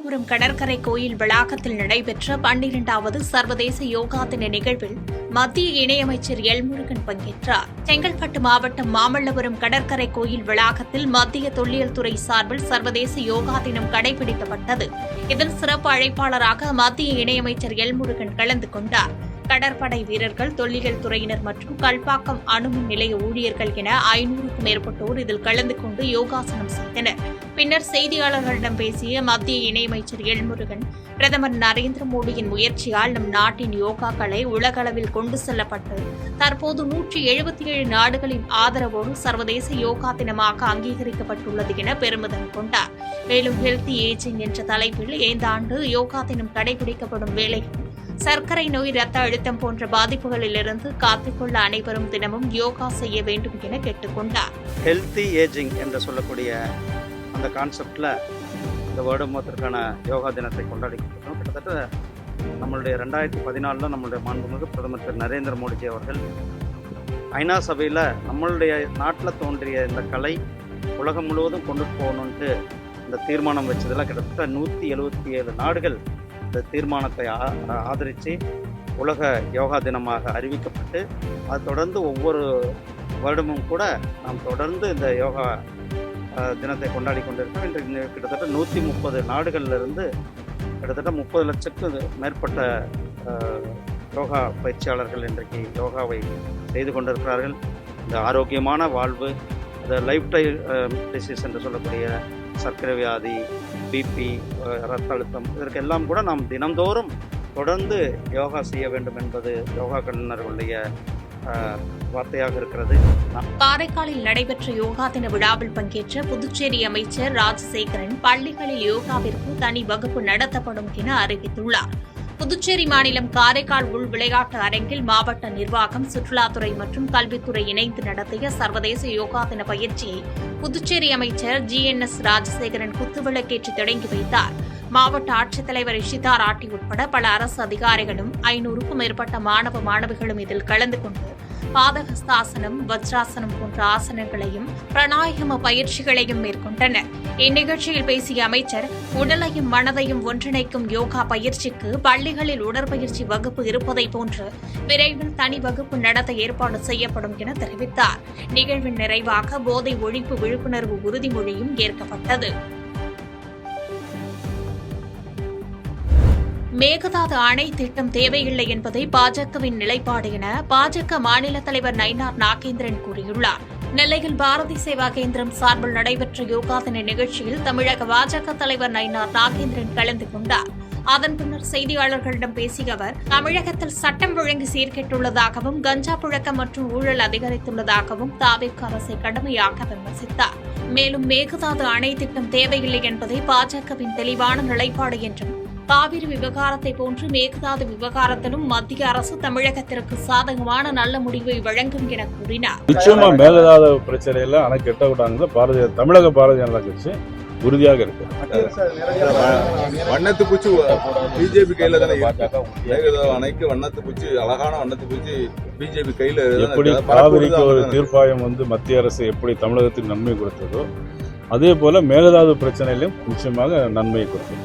மாமல்லபுரம் கடற்கரை கோயில் வளாகத்தில் நடைபெற்ற 12வது சர்வதேச யோகா தின நிகழ்வில் மத்திய இணையமைச்சர் எல்முருகன் பங்கேற்றார். செங்கல்பட்டு மாவட்டம் மாமல்லபுரம் கடற்கரை கோயில் வளாகத்தில் மத்திய தொல்லியல் துறை சார்பில் சர்வதேச யோகா தினம் கடைபிடிக்கப்பட்டது. இதில் சிறப்பு அழைப்பாளராக மத்திய இணையமைச்சர் எல்முருகன் கலந்து கொண்டார். கடற்படை வீரர்கள், தொல்லியல் துறையினர் மற்றும் கல்பாக்கம் அணுமின் நிலைய ஊழியர்கள் என 500க்கும் மேற்பட்டோர் இதில் கலந்து கொண்டு யோகாசனம் செய்தனர். பின்னர் செய்தியாளர்களிடம் பேசிய மத்திய இணையமைச்சர் எல்முருகன், பிரதமர் நரேந்திர மோடியின் முயற்சியால் நம் நாட்டின் யோகா கலை உலகளவில் கொண்டு செல்லப்பட்டு தற்போது 177 நாடுகளின் ஆதரவோடு சர்வதேச யோகா தினமாக அங்கீகரிக்கப்பட்டுள்ளது என பெருமிதம் கொண்டார். மேலும் ஹெல்தி ஏஜிங் என்ற தலைப்பில் இந்த ஆண்டு யோகா தினம் கடைபிடிக்கப்படும் வேளையில் சர்க்கரை நோய், ரத்த அழுத்தம் போன்ற பாதிப்புகளிலிருந்து காத்துக்கொள்ள அனைவரும் தினமும் யோகா செய்ய வேண்டும் என கேட்டுக் கொண்டார். ஹெல்தி ஏஜிங் என்று சொல்லக்கூடிய அந்த கான்செப்டில் இந்த வருடத்திற்கான யோகா தினத்தை கொண்டாடிக்கிட்டோம். கிட்டத்தட்ட நம்மளுடைய 2014 நம்மளுடைய மாண்புமிகு பிரதமர் திரு நரேந்திர மோடிஜி அவர்கள் ஐநா சபையில் நம்மளுடைய நாட்டில் தோன்றிய இந்த கலை உலகம் முழுவதும் கொண்டு போகணுன்ட்டு இந்த தீர்மானம் வச்சதில் கிட்டத்தட்ட 177 நாடுகள் இந்த தீர்மானத்தை ஆதரித்து உலக யோகா தினமாக அறிவிக்கப்பட்டு அது தொடர்ந்து ஒவ்வொரு வருடமும் கூட நாம் தொடர்ந்து இந்த யோகா தினத்தை கொண்டாடி கொண்டிருக்கோம். இன்று கிட்டத்தட்ட 130 நாடுகளிலிருந்து கிட்டத்தட்ட 30 லட்சத்துக்கும் மேற்பட்ட யோகா பயிற்சியாளர்கள் இன்றைக்கு யோகாவை செய்து கொண்டிருக்கிறார்கள். இந்த ஆரோக்கியமான வாழ்வு, இந்த லைஃப் ஸ்டைல் டிசீஸ் என்று சொல்லக்கூடிய சர்க்கரை வியாதி, பிபி, ரத்த அழுத்தம், இதற்கெல்லாம் கூட நாம் தினந்தோறும் தொடர்ந்து யோகா செய்ய வேண்டும் என்பது யோகா கலைஞர்களுடைய வார்த்தையாக இருக்கிறது. காரைக்காலில் நடைபெற்ற யோகா தின விழாவில் பங்கேற்ற புதுச்சேரி அமைச்சர் ராஜசேகரன், பள்ளிகளில் யோகாவிற்கு தனி வகுப்பு நடத்தப்படும் என அறிவித்துள்ளார். புதுச்சேரி மாநிலம் காரைக்கால் உள் விளையாட்டு அரங்கில் மாவட்ட நிர்வாகம், சுற்றுலாத்துறை மற்றும் கல்வித்துறை இணைந்து நடத்திய சர்வதேச யோகா தின பயிற்சியை புதுச்சேரி அமைச்சர் GNS ராஜசேகரன் குத்துவிளக்கேற்றி தொடங்கி வைத்தார். மாவட்ட ஆட்சித்தலைவர் இஷிதா ராட்டி உட்பட பல அரசு அதிகாரிகளும் 500க்கும் மேற்பட்ட மாணவ மாணவிகளும் இதில் கலந்து கொண்டு பாதஹஸ்தாசனம், வஜ்ராசனம் போன்ற ஆசனங்களையும் பிராணாயாம பயிற்சிகளையும் மேற்கொண்டனர். இந்நிகழ்ச்சியில் பேசிய அமைச்சர், உடலையும் மனதையும் ஒன்றிணைக்கும் யோகா பயிற்சிக்கு பள்ளிகளில் உடற்பயிற்சி வகுப்பு இருப்பதை போன்று விரைவில் தனி வகுப்பு நடத்த ஏற்பாடு செய்யப்படும் என தெரிவித்தார். நிகழ்வின் நிறைவாக போதை ஒழிப்பு விழிப்புணர்வு உறுதிமொழியும் ஏற்கப்பட்டது. மேகதாது அணை திட்டம் தேவையில்லை என்பதை பாஜகவின் நிலைப்பாடு என பாஜக மாநில தலைவர் நயினார் நாகேந்திரன் கூறியுள்ளார். நெல்லையில் பாரதி சேவா கேந்திரம் சார்பில் நடைபெற்ற யோகா தின நிகழ்ச்சியில் தமிழக பாஜக தலைவர் நயினார் நாகேந்திரன் கலந்து கொண்டார். அதன் பின்னர் செய்தியாளர்களிடம் பேசிய அவர், தமிழகத்தில் சட்டம் ஒழுங்கு சீர்கெட்டுள்ளதாகவும் கஞ்சா புழக்கம் மற்றும் ஊழல் அதிகரித்துள்ளதாகவும் தாவேக அரசை கடுமையாக விமர்சித்தார். மேலும் மேகதாது அணை திட்டம் தேவையில்லை என்பதை பாஜகவின் தெளிவான நிலைப்பாடு என்றும், காவிரி விவகாரத்தை போன்று மேகதாது விவகாரத்திலும் மத்திய அரசு தமிழகத்திற்கு சாதகமான நல்ல முடிவை வழங்கும் என கூறினார். நிச்சயமா மேகதாது பிரச்சனையில அணை கட்ட விட்டாங்க. தமிழக பாரதிய ஜனதா கட்சி உறுதியாக இருக்கு. வண்ணத்து பூச்சி பிஜேபி கையில தானே மேகதாது அணைக்கு வண்ணத்து பூச்சி, அழகான வண்ணத்து பூச்சி பிஜேபி கையில. எப்படி காவிரிக்கு ஒரு தீர்ப்பாயம் மத்திய அரசு எப்படி தமிழகத்துக்கு நன்மை கொடுத்ததோ அதே போல மேகதாது பிரச்சனையிலும் நிச்சயமாக நன்மையை கொடுத்தது.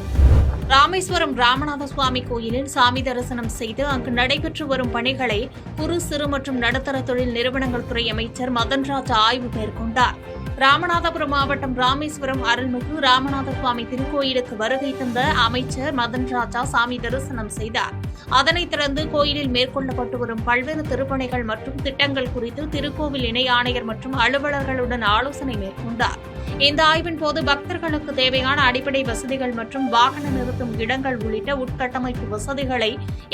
ராமேஸ்வரம் ராமநாத சுவாமி கோயிலில் சாமி தரிசனம் செய்து அங்கு நடைபெற்று வரும் பணிகளை குறு, சிறு மற்றும் நடுத்தர தொழில் நிறுவனங்கள் துறை அமைச்சர் மதன்ராஜ் ஆய்வு மேற்கொண்டார். ராமநாதபுரம் மாவட்டம் ராமேஸ்வரம் அருள்மிகு ராமநாத சுவாமி திருக்கோயிலுக்கு வருகை தந்த அமைச்சர் மதன்ராஜா சாமி தரிசனம் செய்தார். அதனைத் தொடர்ந்து கோயிலில் மேற்கொள்ளப்பட்டு வரும் பல்வேறு திருப்பணிகள் மற்றும் திட்டங்கள் குறித்து திருக்கோவில் இணை ஆணையர் மற்றும் அலுவலர்களுடன் ஆலோசனை மேற்கொண்டார். இந்த ஆய்வின் போது பக்தர்களுக்கு தேவையான அடிப்படை வசதிகள் மற்றும் வாகன நிறுத்தும் இடங்கள் உள்ளிட்ட உட்கட்டமைப்பு வசதிகளை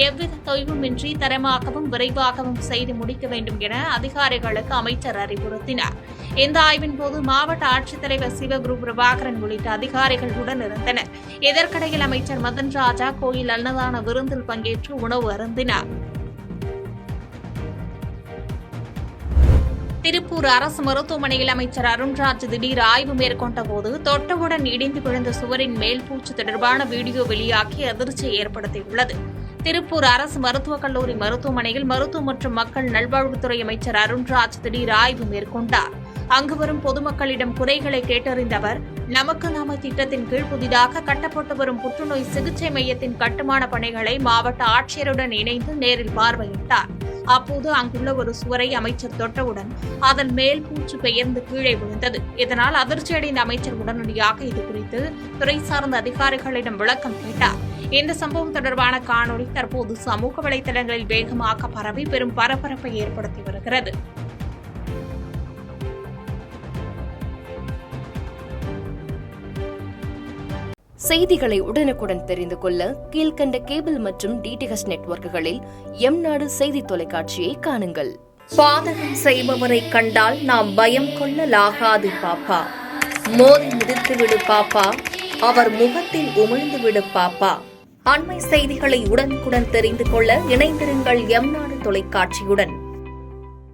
எவ்வித தொய்வுமின்றி தரமாகவும் விரைவாகவும் செய்து முடிக்க வேண்டும் என அதிகாரிகளுக்கு அமைச்சர் அறிவுறுத்தினார். இந்த ஆய்வின் போது மாவட்ட ஆட்சித்தலைவர் சிவகுரு பிரபாகரன் உள்ளிட்ட அதிகாரிகள் உடனிருந்தனர். இதற்கிடையில் அமைச்சர் மதன் ராஜா கோயில் அன்னதான விருந்தில் பங்கேற்று உணவு அருந்தினார். திருப்பூர் அரசு மருத்துவமனையில் அமைச்சர் அருண்ராஜ் திடீர் ஆய்வு மேற்கொண்ட போது தொட்டவுடன் இடிந்து விழுந்த சுவரின் மேல் பூச்சு தொடர்பான வீடியோ வெளியாகி அதிர்ச்சியை ஏற்படுத்தியுள்ளது. திருப்பூர் அரசு மருத்துவக் கல்லூரி மருத்துவமனையில் மருத்துவ மற்றும் மக்கள் நல்வாழ்வுத்துறை அமைச்சர் அருண்ராஜ் திடீர் ஆய்வு மேற்கொண்டார். அங்கு வரும் பொதுமக்களிடம் குறைகளை கேட்டறிந்த அவர் நமக்கு நாம திட்டத்தின் கீழ் புதிதாக கட்டப்பட்டு வரும் புற்றுநோய் சிகிச்சை மையத்தின் கட்டுமான பணிகளை மாவட்ட ஆட்சியருடன் இணைந்து நேரில் பார்வையிட்டார். அப்போது அங்குள்ள ஒரு சுவரை அமைச்சர் தொட்டவுடன் அதன் மேல் பூச்சு பெயர்ந்து கீழே விழுந்தது. இதனால் அதிர்ச்சியடைந்த அமைச்சர் உடனடியாக இதுகுறித்து துறை சார்ந்த அதிகாரிகளிடம் விளக்கம் கேட்டார். இந்த சம்பவம் தொடர்பான காணொலி தற்போது சமூக வலைதளங்களில் வேகமாக பரவி பெரும் பரபரப்பை ஏற்படுத்தி வருகிறது. செய்திகளை உடனுக்குடன் தெரிந்து கொள்ள கீழ்கண்ட கேபிள் மற்றும் டிடிஎச் நெட்வொர்க்குகளில் எம்நாடு செய்தி தொலைக்காட்சியை காணுங்கள். பாதகம் செய்பவரை கண்டால் நாம் பயம் கொள்ளலாகாது பாப்பா. மோதி மிதித்துவிடு பாப்பா, அவர் முகத்தில் உமிழ்ந்துவிடு பாப்பா. அண்மை செய்திகளை உடனுக்குடன் தெரிந்து கொள்ள இணைந்திருங்கள் எம்நாடு தொலைக்காட்சியுடன்.